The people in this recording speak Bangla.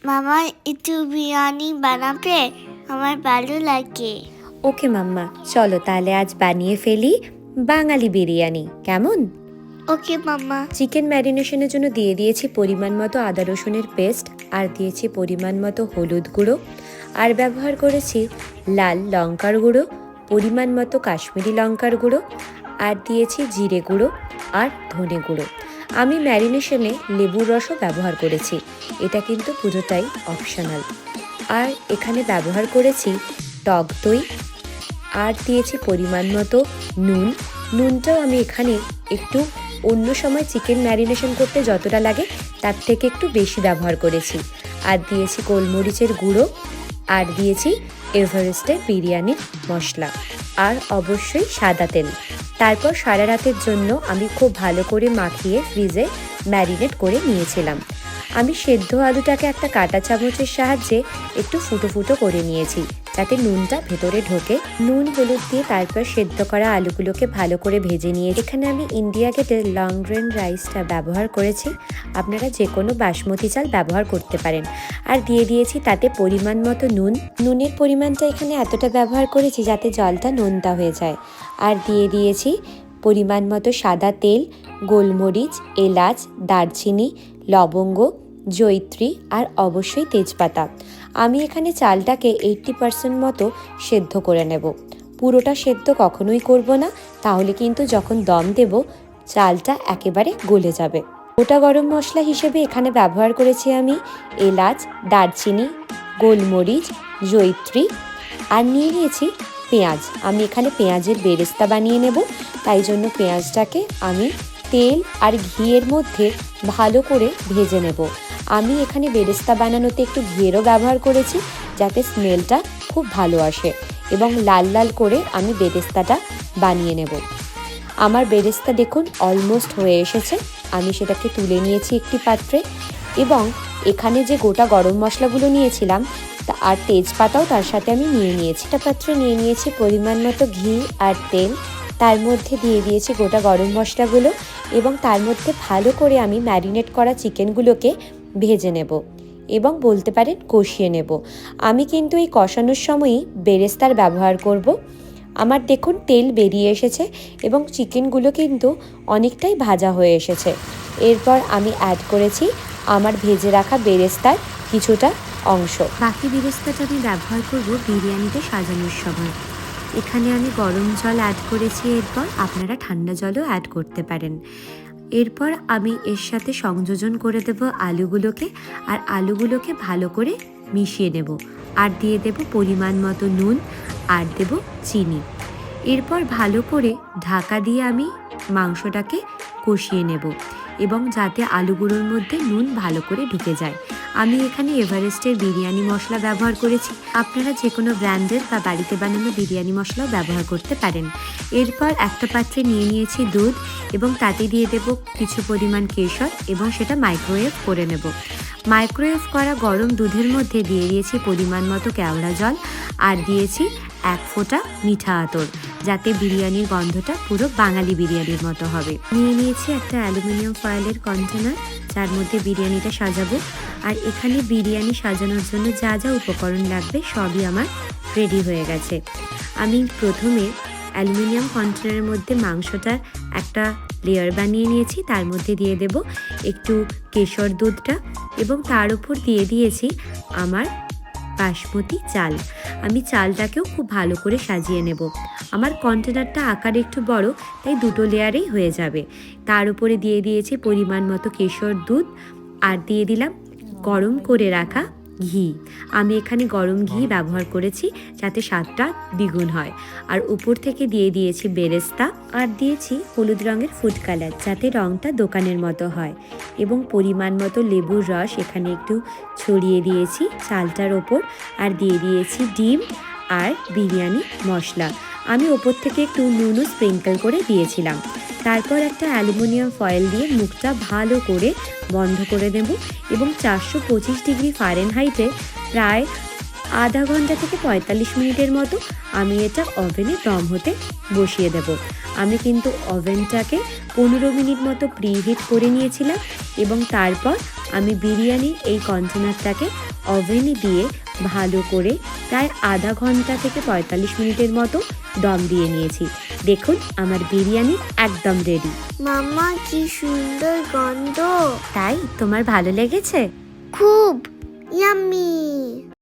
মামা একটু বিরিয়ানি বানাবে, আমার ভালো লাগে। ওকে মাম্মা, চলো তাহলে আজ বানিয়ে ফেলি বাঙালি বিরিয়ানি, কেমন? ওকে মামা। চিকেন ম্যারিনেশনের জন্য দিয়ে দিয়েছি পরিমাণ মতো আদা রসুনের পেস্ট, আর দিয়েছি পরিমাণ মতো হলুদ গুঁড়ো, আর ব্যবহার করেছি লাল লঙ্কার গুঁড়ো, পরিমাণ মতো কাশ্মীরি লঙ্কার গুঁড়ো, আর দিয়েছি জিরে গুঁড়ো আর ধনে গুঁড়ো। আমি ম্যারিনেশনে লেবুর রসও ব্যবহার করেছি, এটা কিন্তু পুরোটাই অপশনাল। আর এখানে ব্যবহার করেছি টক দই, আর দিয়েছি পরিমাণ মতো নুনটাও আমি এখানে একটু অন্য সময় চিকেন ম্যারিনেশন করতে যতটা লাগে তার থেকে একটু বেশি ব্যবহার করেছি। আর দিয়েছি গোলমরিচের গুঁড়ো, আর দিয়েছি এভারেস্টের বিরিয়ানির মশলা, আর অবশ্যই সাদা তেল। তারপর সারা রাতের জন্য আমি খুব ভালো করে মাখিয়ে ফ্রিজে ম্যারিনেট করে নিয়েছিলাম। আমি সেদ্ধ আলুটাকে একটা কাঁটা চামচের সাহায্যে একটু ফুটো ফুটো করে নিয়েছি, যাতে নুনটা ভেতরে ঢোকে। নুন হলুদ দিয়ে তারপর সেদ্ধ করা আলুগুলোকে ভালো করে ভেজে নিয়ে এখানে আমি ইন্ডিয়া গেটের লং গ্রেন রাইসটা ব্যবহার করেছি, আপনারা যে কোনো বাসমতি চাল ব্যবহার করতে পারেন। আর দিয়ে দিয়েছি তাতে পরিমাণ মতো নুনের পরিমাণটা এখানে এতটা ব্যবহার করেছি যাতে জলটা নোনতা হয়ে যায়। আর দিয়ে দিয়েছি পরিমাণ মতো সাদা তেল, গোলমরিচ, এলাচ, দারচিনি, লবঙ্গ, জয়িত্রী, আর অবশ্যই তেজপাতা। আমি এখানে চালটাকে 80% মতো সেদ্ধ করে নেব। পুরোটা সেদ্ধ কখনোই করব না, তাহলে কিন্তু যখন দম দেব চালটা একেবারে গলে যাবে। গোটা গরম মশলা হিসেবে এখানে ব্যবহার করেছি আমি এলাচ, দারচিনি, গোলমরিচ, জয়িত্রী, আর নিয়ে নিয়েছি পেঁয়াজ। আমি এখানে পেঁয়াজের বেরেস্তা বানিয়ে নেব, তাই জন্য পেঁয়াজটাকে আমি তেল আর ঘিয়ের মধ্যে ভালো করে ভেজে নেব। আমি এখানে বেরেস্তা বানানোতে একটু ঘিয়েরও ব্যবহার করেছি, যাতে স্মেলটা খুব ভালো আসে, এবং লাল লাল করে আমি বেরেস্তাটা বানিয়ে নেব। আমার বেরেস্তা দেখুন অলমোস্ট হয়ে এসেছে। আমি সেটাকে তুলে নিয়েছি একটি পাত্রে, এবং এখানে যে গোটা গরম মশলাগুলো নিয়েছিলাম আর তেজপাতাও তার সাথে আমি নিয়ে নিয়েছি। একটা পাত্রে নিয়ে নিয়েছি পরিমাণ মতো ঘি আর তেল, তার মধ্যে দিয়ে দিয়েছি গোটা গরম মশলাগুলো, এবং তার মধ্যে ভালো করে আমি ম্যারিনেট করা চিকেনগুলোকে ভেজে নেব, এবং বলতে পারেন কষিয়ে নেব। আমি কিন্তু এই কষানোর সময়ই বেরেস্তার ব্যবহার করব। আমার দেখুন তেল বেরিয়ে এসেছে, এবং চিকেনগুলো কিন্তু অনেকটাই ভাজা হয়ে এসেছে। এরপর আমি অ্যাড করেছি আমার ভেজে রাখা বেরেস্তার কিছুটা অংশ। বাকি বেরেস্তাটা আমি ব্যবহার করব বিরিয়ানিতে সাজানোর সময়। এখানে আমি গরম জল অ্যাড করেছি, এরপর আপনারা ঠান্ডা জলও অ্যাড করতে পারেন। এরপর আমি এর সাথে সংযোজন করে দেব আলুগুলোকে, আর আলুগুলোকে ভালো করে মিশিয়ে নেব, আর দিয়ে দেব পরিমাণ মতো নুন, আর দেব চিনি। এরপর ভালো করে ঢাকা দিয়ে আমি মাংসটাকে কষিয়ে নেব, এবং যাতে আলুগুলোর মধ্যে নুন ভালো করে ঢুকে যায়। আমি এখানে এভারেস্টের বিরিয়ানি মশলা ব্যবহার করেছি, আপনারা যে কোনো ব্র্যান্ডের বা বাড়িতে বানানো বিরিয়ানি মশলাও ব্যবহার করতে পারেন। এরপর একটা পাত্রে নিয়ে নিয়েছি দুধ, এবং তাতে দিয়ে দেব কিছু পরিমাণ কেশর, এবং সেটা মাইক্রোওয়েভ করে নেব। মাইক্রোওয়েভ করা গরম দুধের মধ্যে দিয়ে দিয়েছি পরিমাণ মতো কেওড়া জল, আর দিয়েছি 1 ফোঁটা মিঠা আতর, যাতে বিরিয়ানির গন্ধটা পুরো বাঙালি বিরিয়ানির মতো হবে। নিয়ে নিয়েছি একটা অ্যালুমিনিয়াম ফয়েলের কন্টেনার, যার মধ্যে বিরিয়ানিটা সাজাবো। আর এখানে বিরিয়ানি সাজানোর জন্য যা যা উপকরণ লাগবে সবই আমার রেডি হয়ে গেছে। আমি প্রথমে অ্যালুমিনিয়াম কন্টেনারের মধ্যে মাংসটার একটা লেয়ার বানিয়ে নিয়েছি, তার মধ্যে দিয়ে দেব একটু কেশর দুধটা, এবং তার উপর দিয়ে দিয়েছি আমার বাসমতি চাল। আমি চালটাকেও খুব ভালো করে সাজিয়ে নেব। আমার কন্টেনারটা আকারে একটু বড়, তাই দুটো লেয়ারেই হয়ে যাবে। তার উপরে দিয়ে দিয়েছি পরিমাণ মতো কেশর দুধ, আর দিয়ে দিলাম গরম করে রাখা ঘি। আমি এখানে গরম ঘি ব্যবহার করেছি, যাতে স্বাদটা দ্বিগুণ হয়। আর উপর থেকে দিয়ে দিয়েছি বেরেস্তা, আর দিয়েছি হলুদ রঙের ফুড কালার, যাতে রঙটা দোকানের মতো হয়, এবং পরিমাণ মতো লেবুর রস এখানে একটু ছড়িয়ে দিয়েছি চালটার ওপর, আর দিয়ে দিয়েছি ডিম আর বিরিয়ানি মশলা। আমি ওপর থেকে একটু নুনও স্প্রিঙ্কল করে দিয়েছিলাম। তারপর একটা অ্যালুমিনিয়াম ফয়েল দিয়ে মুখটা ভালো করে বন্ধ করে দেব, এবং 425 ডিগ্রি ফারেনহাইটে প্রায় আধা ঘন্টা থেকে 45 মিনিটের মতো আমি এটা ওভেনে দম হতে বসিয়ে দেব। আমি কিন্তু ওভেনটাকে 15 মিনিট মতো প্রিহিট করে নিয়েছিলাম, এবং তারপর আমি বিরিয়ানির এই কন্টেনারটাকে ওভেনে দিয়ে ভালো করে প্রায় আধা ঘন্টা থেকে 45 মিনিটের মতো দম দিয়ে নিয়েছি। দেখুন আমার বিরিয়ানি একদম রেডি। মাম্মা কি সুন্দর গন্ধ, তাই তোমার ভালো লেগেছে? খুব ইয়াম্মি।